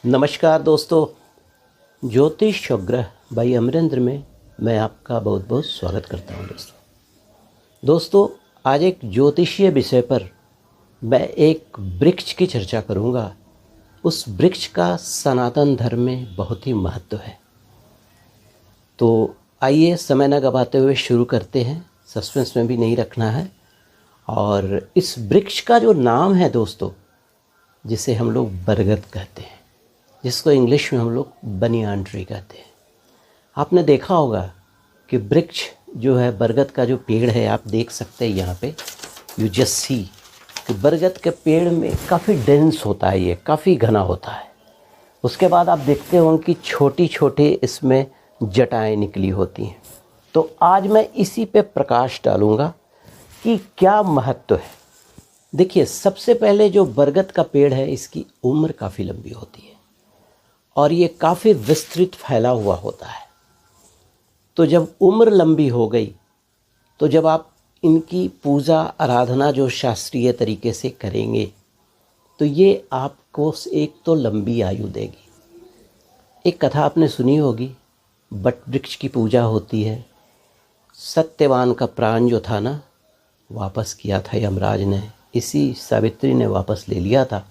नमस्कार दोस्तों, ज्योतिष उपग्रह भाई अमरेंद्र में मैं आपका बहुत बहुत स्वागत करता हूं। दोस्तों, आज एक ज्योतिषीय विषय पर मैं एक वृक्ष की चर्चा करूंगा। उस वृक्ष का सनातन धर्म में बहुत ही महत्व है। तो आइए समय न गवाते हुए शुरू करते हैं। सस्पेंस में भी नहीं रखना है। और इस वृक्ष का जो नाम है दोस्तों, जिसे हम लोग बरगद कहते हैं, जिसको इंग्लिश में हम लोग बनियान ट्री कहते हैं। आपने देखा होगा कि वृक्ष जो है, बरगद का जो पेड़ है, आप देख सकते हैं यहाँ पे, यू जस्ट सी कि बरगद के पेड़ में काफ़ी डेंस होता है, ये काफ़ी घना होता है। उसके बाद आप देखते हो कि छोटी छोटी इसमें जटाएं निकली होती हैं। तो आज मैं इसी पे प्रकाश डालूँगा कि क्या महत्व है। देखिए, सबसे पहले जो बरगद का पेड़ है, इसकी उम्र काफ़ी लंबी होती है और ये काफ़ी विस्तृत फैला हुआ होता है। तो जब उम्र लंबी हो गई, तो जब आप इनकी पूजा आराधना जो शास्त्रीय तरीके से करेंगे, तो ये आपको एक तो लंबी आयु देगी। एक कथा आपने सुनी होगी, बट वृक्ष की पूजा होती है। सत्यवान का प्राण जो था ना, वापस किया था यमराज ने, इसी सावित्री ने वापस ले लिया था।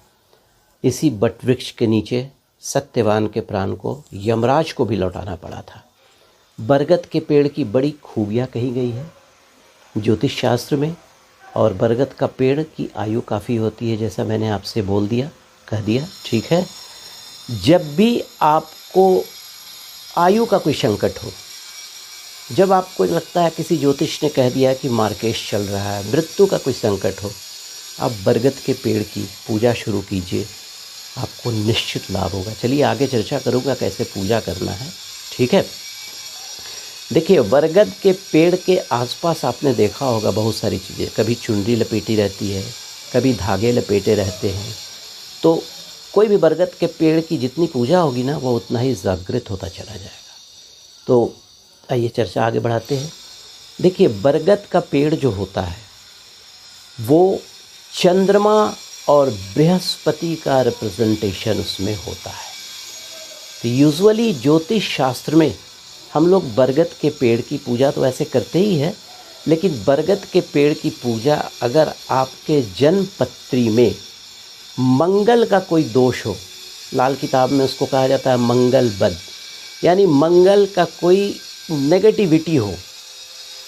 इसी बट वृक्ष के नीचे सत्यवान के प्राण को यमराज को भी लौटाना पड़ा था। बरगद के पेड़ की बड़ी खूबियाँ कही गई है ज्योतिष शास्त्र में। और बरगद का पेड़ की आयु काफ़ी होती है, जैसा मैंने आपसे कह दिया, ठीक है। जब भी आपको आयु का कोई संकट हो, जब आपको लगता है किसी ज्योतिष ने कह दिया कि मार्केश चल रहा है, मृत्यु का कोई संकट हो, आप बरगद के पेड़ की पूजा शुरू कीजिए, आपको निश्चित लाभ होगा। चलिए आगे चर्चा करूँगा कैसे पूजा करना है, ठीक है। देखिए, बरगद के पेड़ के आसपास आपने देखा होगा बहुत सारी चीज़ें, कभी चुनरी लपेटी रहती है, कभी धागे लपेटे रहते हैं। तो कोई भी बरगद के पेड़ की जितनी पूजा होगी ना, वो उतना ही जागृत होता चला जाएगा। तो आइए चर्चा आगे बढ़ाते हैं। देखिए, बरगद का पेड़ जो होता है, वो चंद्रमा और बृहस्पति का रिप्रेजेंटेशन उसमें होता है। तो यूजुअली ज्योतिष शास्त्र में हम लोग बरगद के पेड़ की पूजा तो ऐसे करते ही है, लेकिन बरगद के पेड़ की पूजा अगर आपके जन्म पत्री में मंगल का कोई दोष हो, लाल किताब में उसको कहा जाता है मंगल बद, यानी मंगल का कोई नेगेटिविटी हो,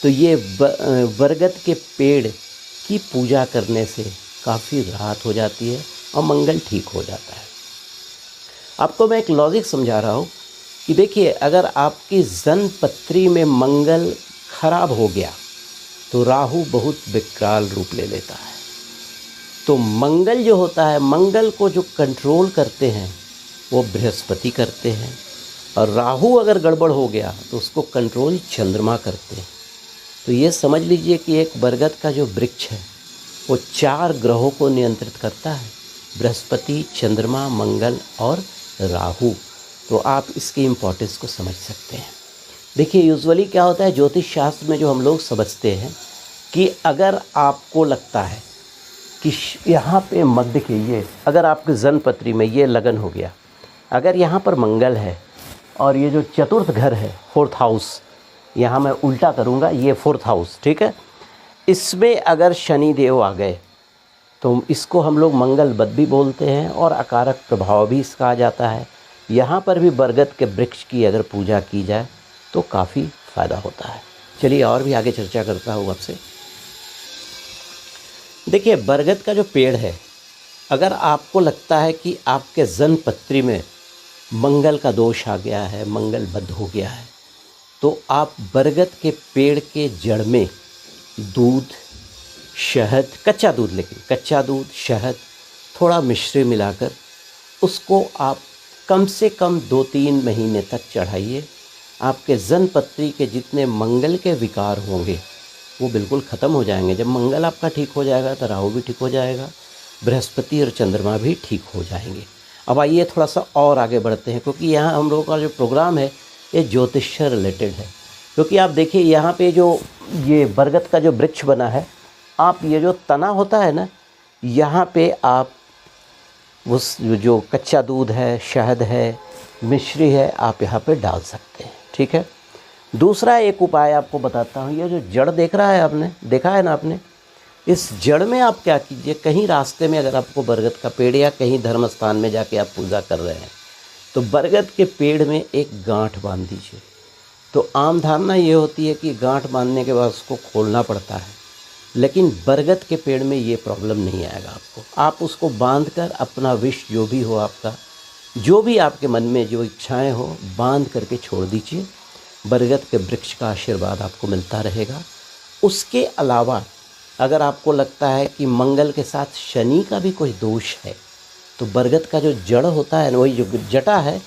तो ये बरगद के पेड़ की पूजा करने से काफ़ी राहत हो जाती है और मंगल ठीक हो जाता है। आपको मैं एक लॉजिक समझा रहा हूँ कि देखिए, अगर आपकी जन्म पत्री में मंगल खराब हो गया तो राहु बहुत विकराल रूप ले लेता है। तो मंगल जो होता है, मंगल को जो कंट्रोल करते हैं वो बृहस्पति करते हैं, और राहु अगर गड़बड़ हो गया तो उसको कंट्रोल चंद्रमा करते हैं। तो ये समझ लीजिए कि एक बरगद का जो वृक्ष है, वो 4 ग्रहों को नियंत्रित करता है, बृहस्पति, चंद्रमा, मंगल और राहु। तो आप इसकी इम्पोर्टेंस को समझ सकते हैं। देखिए, यूजुअली क्या होता है ज्योतिष शास्त्र में, जो हम लोग समझते हैं कि अगर आपको लगता है कि यहाँ पे मध्य के ये, अगर आपके जन्म पत्री में ये लगन हो गया, अगर यहाँ पर मंगल है और ये जो चतुर्थ घर है, 4th हाउस, यहाँ मैं उल्टा करूँगा, ये 4th हाउस, ठीक है, इसमें अगर शनि देव आ गए तो इसको हम लोग मंगल बद भी बोलते हैं और अकारक प्रभाव भी इसका आ जाता है। यहाँ पर भी बरगद के वृक्ष की अगर पूजा की जाए तो काफ़ी फ़ायदा होता है। चलिए और भी आगे चर्चा करता हूँ आपसे। देखिए, बरगद का जो पेड़ है, अगर आपको लगता है कि आपके जन्म पत्री में मंगल का दोष आ गया है, मंगल बद हो गया है, तो आप बरगद के पेड़ के जड़ में दूध, शहद, कच्चा दूध, लेकिन कच्चा दूध, शहद थोड़ा मिश्री मिलाकर उसको आप कम से कम 2-3 महीने तक चढ़ाइए। आपके जन्म पत्री के जितने मंगल के विकार होंगे वो बिल्कुल ख़त्म हो जाएंगे। जब मंगल आपका ठीक हो जाएगा तो राहु भी ठीक हो जाएगा, बृहस्पति और चंद्रमा भी ठीक हो जाएंगे। अब आइए थोड़ा सा और आगे बढ़ते हैं, क्योंकि यहाँ हम लोगों का जो प्रोग्राम है ये ज्योतिष से रिलेटेड है। क्योंकि आप देखिए, यहाँ पे जो ये बरगद का जो वृक्ष बना है, आप ये जो तना होता है ना, यहाँ पे आप उस जो कच्चा दूध है, शहद है, मिश्री है, आप यहाँ पे डाल सकते हैं। ठीक है। दूसरा एक उपाय आपको बताता हूँ। ये जो जड़ देख रहा है आपने, देखा है ना आपने, इस जड़ में आप क्या कीजिए, कहीं रास्ते में अगर आपको बरगद का पेड़ या कहीं धर्म स्थान में जाके आप पूजा कर रहे हैं तो बरगद के पेड़ में एक गांठ बांध दीजिए। तो आम धारणा ये होती है कि गांठ बांधने के बाद उसको खोलना पड़ता है, लेकिन बरगद के पेड़ में ये प्रॉब्लम नहीं आएगा आपको। आप उसको बांध कर अपना विश जो भी हो, आपका जो भी आपके मन में जो इच्छाएं हो, बांध करके छोड़ दीजिए। बरगद के वृक्ष का आशीर्वाद आपको मिलता रहेगा। उसके अलावा अगर आपको लगता है कि मंगल के साथ शनि का भी कोई दोष है तो बरगद का जो जड़ होता है, वही जो जटा है,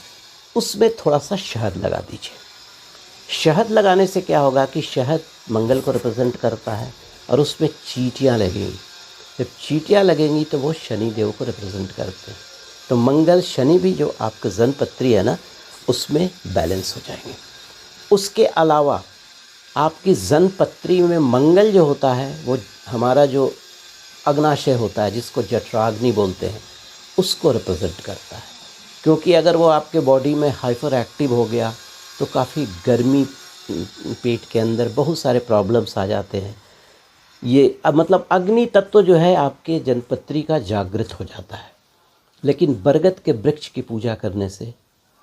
उसमें थोड़ा सा शहद लगा दीजिए। शहद लगाने से क्या होगा कि शहद मंगल को रिप्रेजेंट करता है और उसमें चींटियाँ लगेंगी। जब चींटियाँ लगेंगी तो वो शनि देव को रिप्रेजेंट करते हैं। तो मंगल शनि भी जो आपका जन्मपत्री है ना, उसमें बैलेंस हो जाएंगे। उसके अलावा आपकी जन्मपत्री में मंगल जो होता है वो हमारा जो अग्नाशय होता है, जिसको जठराग्नि बोलते हैं, उसको रिप्रेजेंट करता है। क्योंकि अगर वो आपके बॉडी में हाइपर एक्टिव हो गया तो काफ़ी गर्मी, पेट के अंदर बहुत सारे प्रॉब्लम्स आ जाते हैं। ये अब मतलब अग्नि तत्व जो है आपके जन्मपत्री का जागृत हो जाता है, लेकिन बरगद के वृक्ष की पूजा करने से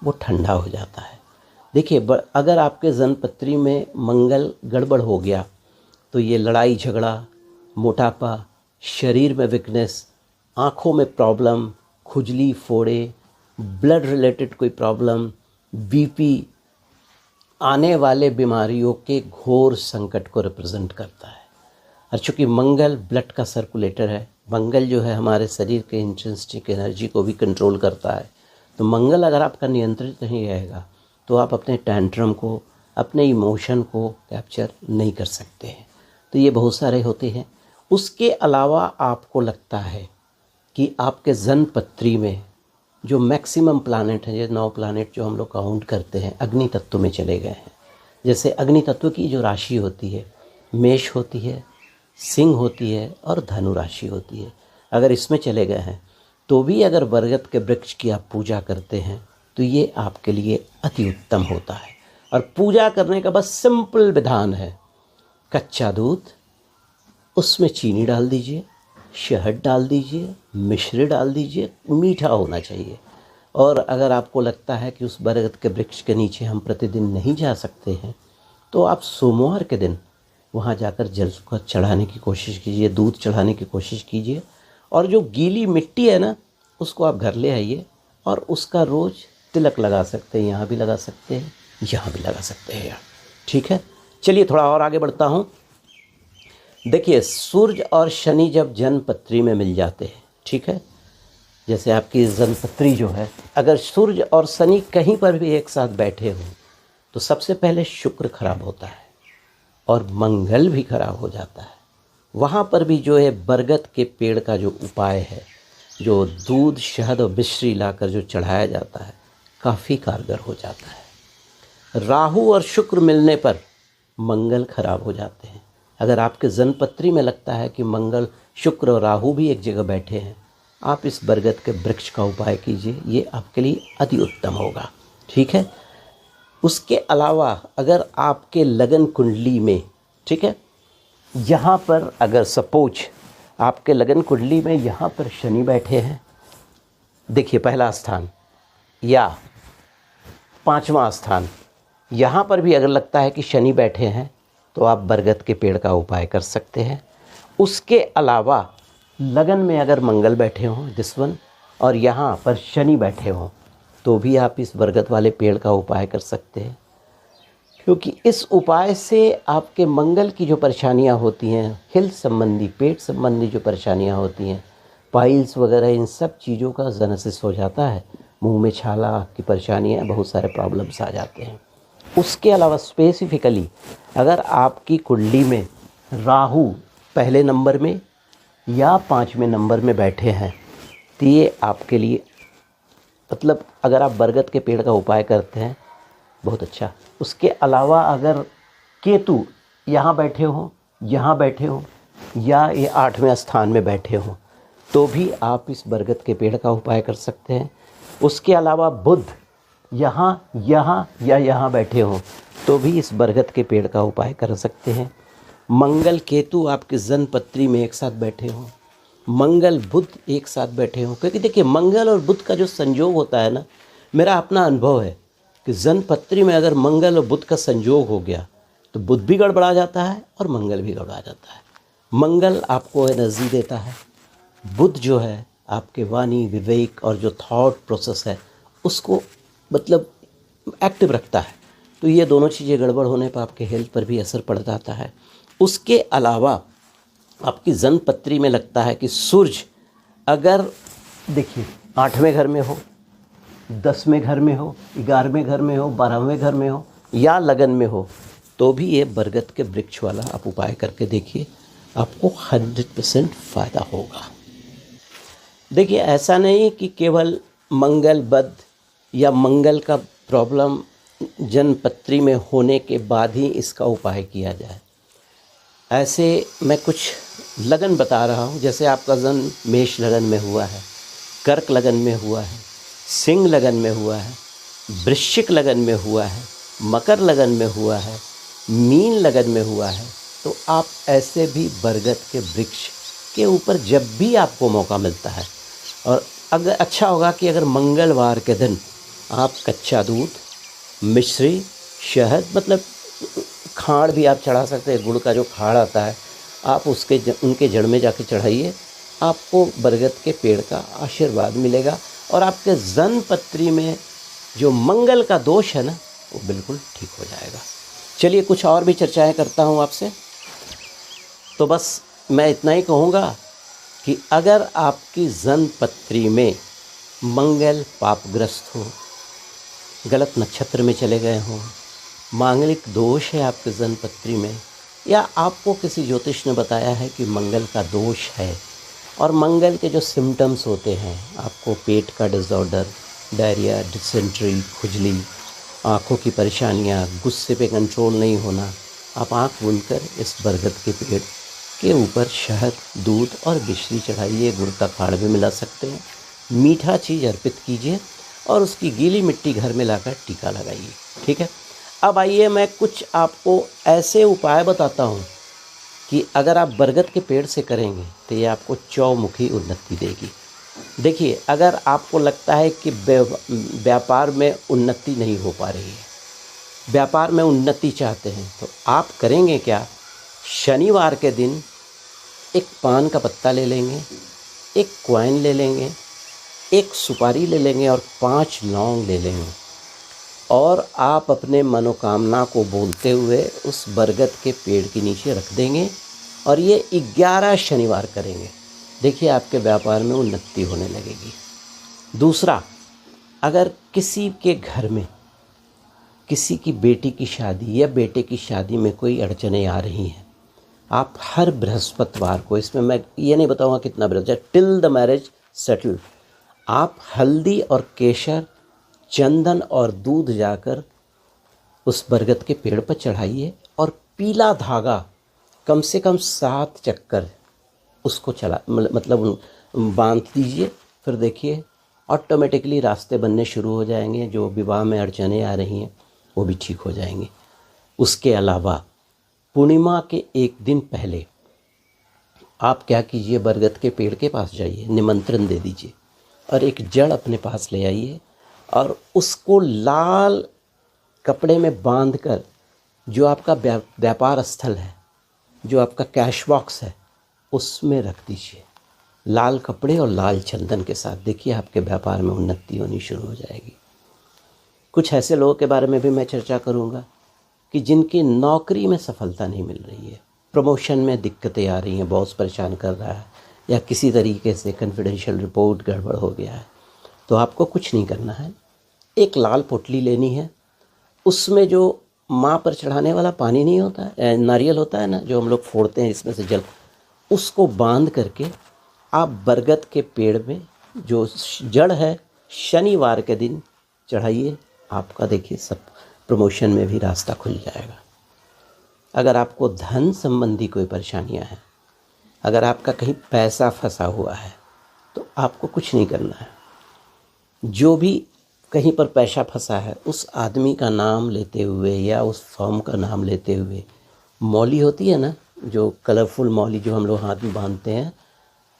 वो ठंडा हो जाता है। देखिए, अगर आपके जन्मपत्री में मंगल गड़बड़ हो गया तो ये लड़ाई झगड़ा, मोटापा, शरीर में वीकनेस, आँखों में प्रॉब्लम, खुजली, फोड़े, ब्लड रिलेटेड कोई प्रॉब्लम, बीपी, आने वाले बीमारियों के घोर संकट को रिप्रेजेंट करता है। और चूँकि मंगल ब्लड का सर्कुलेटर है, मंगल जो है हमारे शरीर के इंट्रिंसिक एनर्जी को भी कंट्रोल करता है। तो मंगल अगर आपका नियंत्रित नहीं रहेगा तो आप अपने टैंट्रम को, अपने इमोशन को कैप्चर नहीं कर सकते हैं। तो ये बहुत सारे होते हैं। उसके अलावा आपको लगता है कि आपके जन्मपत्री में जो मैक्सिमम प्लानेट हैं, ये 9 प्लानेट जो हम लोग काउंट करते हैं, अग्नि तत्व में चले गए हैं। जैसे अग्नि तत्व की जो राशि होती है, मेष होती है, सिंह होती है और धनु राशि होती है। अगर इसमें चले गए हैं तो भी अगर बरगद के वृक्ष की आप पूजा करते हैं तो ये आपके लिए अति उत्तम होता है। और पूजा करने का बस सिंपल विधान है, कच्चा दूध, उसमें चीनी डाल दीजिए, शहद डाल दीजिए, मिश्री डाल दीजिए, मीठा होना चाहिए। और अगर आपको लगता है कि उस बरगद के वृक्ष के नीचे हम प्रतिदिन नहीं जा सकते हैं तो आप सोमवार के दिन वहाँ जाकर जल को चढ़ाने की कोशिश कीजिए, दूध चढ़ाने की कोशिश कीजिए। और जो गीली मिट्टी है ना, उसको आप घर ले आइए और उसका रोज़ तिलक लगा सकते हैं। यहाँ भी लगा सकते हैं, यहाँ भी लगा सकते हैं यार। ठीक है, चलिए थोड़ा और आगे बढ़ता हूँ। देखिए, सूर्य और शनि जब जन्मपत्री में मिल जाते हैं, ठीक है, जैसे आपकी जन्मपत्री जो है, अगर सूर्य और शनि कहीं पर भी एक साथ बैठे हों तो सबसे पहले शुक्र खराब होता है और मंगल भी खराब हो जाता है। वहाँ पर भी जो है बरगद के पेड़ का जो उपाय है, जो दूध, शहद और मिश्री लाकर जो चढ़ाया जाता है, काफ़ी कारगर हो जाता है। राहु और शुक्र मिलने पर मंगल खराब हो जाते हैं। अगर आपके जन्मपत्री में लगता है कि मंगल, शुक्र और राहु भी एक जगह बैठे हैं, आप इस बरगद के वृक्ष का उपाय कीजिए, ये आपके लिए अति उत्तम होगा। ठीक है। उसके अलावा अगर आपके लगन कुंडली में, ठीक है, यहाँ पर अगर सपोज आपके लगन कुंडली में यहाँ पर शनि बैठे हैं, देखिए पहला स्थान या 5वां स्थान, यहाँ पर भी अगर लगता है कि शनि बैठे हैं तो आप बरगद के पेड़ का उपाय कर सकते हैं। उसके अलावा लगन में अगर मंगल बैठे हों, दिसवन, और यहाँ पर शनि बैठे हों तो भी आप इस बरगद वाले पेड़ का उपाय कर सकते हैं। क्योंकि इस उपाय से आपके मंगल की जो परेशानियाँ होती हैं, हिल संबंधी, पेट संबंधी जो परेशानियाँ होती हैं, पाइल्स वगैरह, इन सब चीज़ों का जेनेसिस हो जाता है। मुंह में छाला की परेशानियाँ, बहुत सारे प्रॉब्लम्स आ जाते हैं। उसके अलावा स्पेसिफिकली अगर आपकी कुंडली में राहु पहले नंबर में या 5वें नंबर में बैठे हैं तो ये आपके लिए, मतलब अगर आप बरगद के पेड़ का उपाय करते हैं, बहुत अच्छा। उसके अलावा अगर केतु यहाँ बैठे हों, यहाँ बैठे हों, या ये 8वें स्थान में बैठे हों तो भी आप इस बरगद के पेड़ का उपाय कर सकते हैं। उसके अलावा बुध यहाँ या यहाँ बैठे हों तो भी इस बरगद के पेड़ का उपाय कर सकते हैं। मंगल केतु आपके जन्म पत्री में एक साथ बैठे हों, मंगल बुध एक साथ बैठे हों, क्योंकि देखिए मंगल और बुध का जो संयोग होता है ना, मेरा अपना अनुभव है कि जन्म पत्री में अगर मंगल और बुध का संयोग हो गया तो बुध भी गड़बड़ा जाता है और मंगल भी गड़बड़ा जाता है। मंगल आपको एनर्जी देता है, बुध जो है आपके वाणी विवेक और जो थॉट प्रोसेस है उसको मतलब एक्टिव रखता है। तो ये दोनों चीज़ें गड़बड़ होने पर आपके हेल्थ पर भी असर पड़ जाता है। उसके अलावा आपकी जन्म पत्री में लगता है कि सूर्य अगर देखिए 8वें घर में हो, 10वें घर में हो, 11वें घर में हो, 12वें घर में हो या लगन में हो तो भी ये बरगद के वृक्ष वाला आप उपाय करके देखिए, आपको 100% फ़ायदा होगा। देखिए ऐसा नहीं कि केवल मंगल बुध या मंगल का प्रॉब्लम जन्म पत्री में होने के बाद ही इसका उपाय किया जाए। ऐसे मैं कुछ लगन बता रहा हूँ, जैसे आपका जन्म मेष लगन में हुआ है, कर्क लगन में हुआ है, सिंह लगन में हुआ है, वृश्चिक लगन में हुआ है, मकर लगन में हुआ है, मीन लगन में हुआ है, तो आप ऐसे भी बरगद के वृक्ष के ऊपर जब भी आपको मौका मिलता है, और अगर अच्छा होगा कि अगर मंगलवार के दिन आप कच्चा दूध, मिश्री, शहद मतलब खाड़ भी आप चढ़ा सकते हैं, गुड़ का जो खाड़ आता है आप उनके जड़ में जाके चढ़ाइए, आपको बरगद के पेड़ का आशीर्वाद मिलेगा और आपके जन्म पत्री में जो मंगल का दोष है ना वो बिल्कुल ठीक हो जाएगा। चलिए कुछ और भी चर्चाएं करता हूं आपसे। तो बस मैं इतना ही कहूँगा कि अगर आपकी जन्म पत्री में मंगल पापग्रस्त हो, गलत नक्षत्र में चले गए हों, मांगलिक दोष है आपके जन्म पत्री में, या आपको किसी ज्योतिष ने बताया है कि मंगल का दोष है और मंगल के जो सिम्टम्स होते हैं, आपको पेट का डिसऑर्डर, डायरिया, डिसेंट्री, खुजली, आँखों की परेशानियाँ, गुस्से पे कंट्रोल नहीं होना, आप आँख बुनकर इस बरगद के पेड़ के ऊपर शहद, दूध और मिश्री चढ़ाइए, गुड़ का खाड़ भी मिला सकते हैं, मीठा चीज़ अर्पित कीजिए और उसकी गीली मिट्टी घर में लाकर टीका लगाइए। ठीक है। अब आइए मैं कुछ आपको ऐसे उपाय बताता हूँ कि अगर आप बरगद के पेड़ से करेंगे तो ये आपको चौमुखी उन्नति देगी। देखिए अगर आपको लगता है कि व्यापार में उन्नति नहीं हो पा रही है, व्यापार में उन्नति चाहते हैं, तो आप करेंगे क्या, शनिवार के दिन एक पान का पत्ता ले लेंगे, एक कॉइन ले लेंगे, एक सुपारी ले लेंगे और 5 लौंग ले लेंगे और आप अपने मनोकामना को बोलते हुए उस बरगद के पेड़ के नीचे रख देंगे और ये 11 शनिवार करेंगे। देखिए आपके व्यापार में उन्नति होने लगेगी। दूसरा, अगर किसी के घर में किसी की बेटी की शादी या बेटे की शादी में कोई अड़चनें आ रही हैं, आप हर बृहस्पतिवार को, इसमें मैं ये नहीं बताऊंगा कितना Brihaspati, till the marriage settle, आप हल्दी और केसर, चंदन और दूध जाकर उस बरगद के पेड़ पर चढ़ाइए और पीला धागा कम से कम 7 चक्कर उसको मतलब बांध दीजिए। फिर देखिए ऑटोमेटिकली रास्ते बनने शुरू हो जाएंगे, जो विवाह में अड़चनें आ रही हैं वो भी ठीक हो जाएंगी। उसके अलावा पूर्णिमा के एक दिन पहले आप क्या कीजिए, बरगद के पेड़ के पास जाइए, निमंत्रण दे दीजिए और एक जड़ अपने पास ले आइए और उसको लाल कपड़े में बांधकर, जो आपका व्यापार स्थल है, जो आपका कैश बॉक्स है, उसमें रख दीजिए, लाल कपड़े और लाल चंदन के साथ। देखिए आपके व्यापार में उन्नति होनी शुरू हो जाएगी। कुछ ऐसे लोगों के बारे में भी मैं चर्चा करूंगा कि जिनकी नौकरी में सफलता नहीं मिल रही है, प्रमोशन में दिक्कतें आ रही हैं, बॉस परेशान कर रहा है या किसी तरीके से कॉन्फिडेंशियल रिपोर्ट गड़बड़ हो गया है, तो आपको कुछ नहीं करना है। एक लाल पोटली लेनी है, उसमें जो माँ पर चढ़ाने वाला पानी नहीं होता है, नारियल होता है ना, जो हम लोग फोड़ते हैं इसमें से जल, उसको बांध करके आप बरगद के पेड़ में जो जड़ है शनिवार के दिन चढ़ाइए। आपका देखिए सब प्रमोशन में भी रास्ता खुल जाएगा। अगर आपको धन संबंधी कोई परेशानियां हैं, अगर आपका कहीं पैसा फंसा हुआ है, तो आपको कुछ नहीं करना है। जो भी कहीं पर पैसा फंसा है उस आदमी का नाम लेते हुए या उस फॉर्म का नाम लेते हुए, मौली होती है ना, जो कलरफुल मौली जो हम लोग हाथ में बांधते हैं,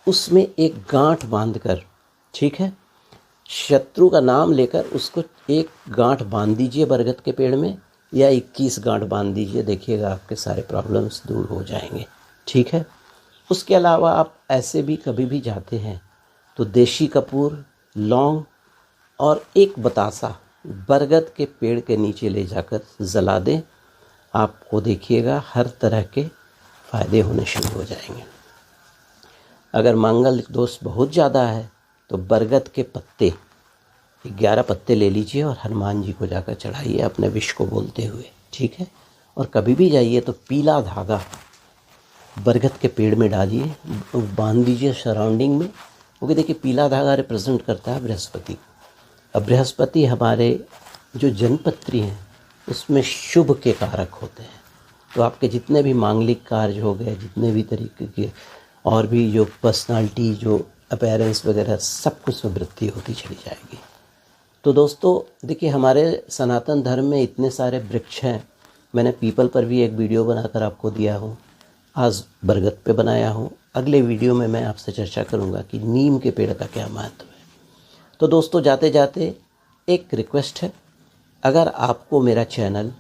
उसमें एक गांठ बांधकर, ठीक है, शत्रु का नाम लेकर उसको एक गांठ बांध दीजिए बरगद के पेड़ में, या 21 गांठ बांध दीजिए। देखिएगा आपके सारे प्रॉब्लम्स दूर हो जाएंगे, ठीक है। उसके अलावा आप ऐसे भी कभी भी जाते हैं तो देशी कपूर, लौंग और एक बतासा बरगद के पेड़ के नीचे ले जाकर जला दें। आपको देखिएगा हर तरह के फ़ायदे होने शुरू हो जाएंगे। अगर मंगल दोष बहुत ज़्यादा है तो बरगद के पत्ते 11 पत्ते ले लीजिए और हनुमान जी को जाकर चढ़ाइए अपने विश को बोलते हुए, ठीक है। और कभी भी जाइए तो पीला धागा बरगद के पेड़ में डालिए, बांध दीजिए सराउंडिंग में, क्योंकि देखिए पीला धागा रिप्रेजेंट करता है बृहस्पति को। अब बृहस्पति हमारे जो जनपत्री हैं उसमें शुभ के कारक होते हैं। तो आपके जितने भी मांगलिक कार्य हो गए, जितने भी तरीके के और भी जो पर्सनालिटी, जो अपीयरेंस वगैरह, सब कुछ में वृद्धि होती चली जाएगी। तो दोस्तों देखिए हमारे सनातन धर्म में इतने सारे वृक्ष हैं। मैंने पीपल पर भी एक वीडियो बनाकर आपको दिया हूँ, आज बरगद पे बनाया हूँ। अगले वीडियो में मैं आपसे चर्चा करूँगा कि नीम के पेड़ का क्या महत्व है। तो दोस्तों जाते जाते एक रिक्वेस्ट है, अगर आपको मेरा चैनल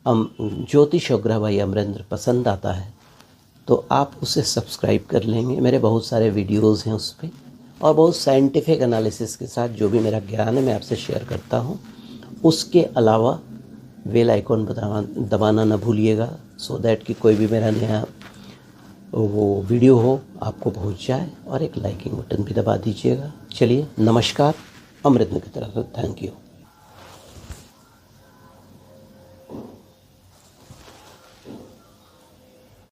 ज्योतिष योगराह भाई अमरेंद्र पसंद आता है तो आप उसे सब्सक्राइब कर लेंगे। मेरे बहुत सारे वीडियोस हैं उस पर, और बहुत साइंटिफिक एनालिसिस के साथ जो भी मेरा ज्ञान है मैं आपसे शेयर करता हूँ। उसके अलावा बेल आइकॉन दबाना ना भूलिएगा, सो दैट कि कोई भी मेरा नया वो वीडियो हो आपको पहुँच जाए, और एक लाइकिंग बटन भी दबा दीजिएगा। चलिए नमस्कार, अमृत की तरफ से थैंक यू।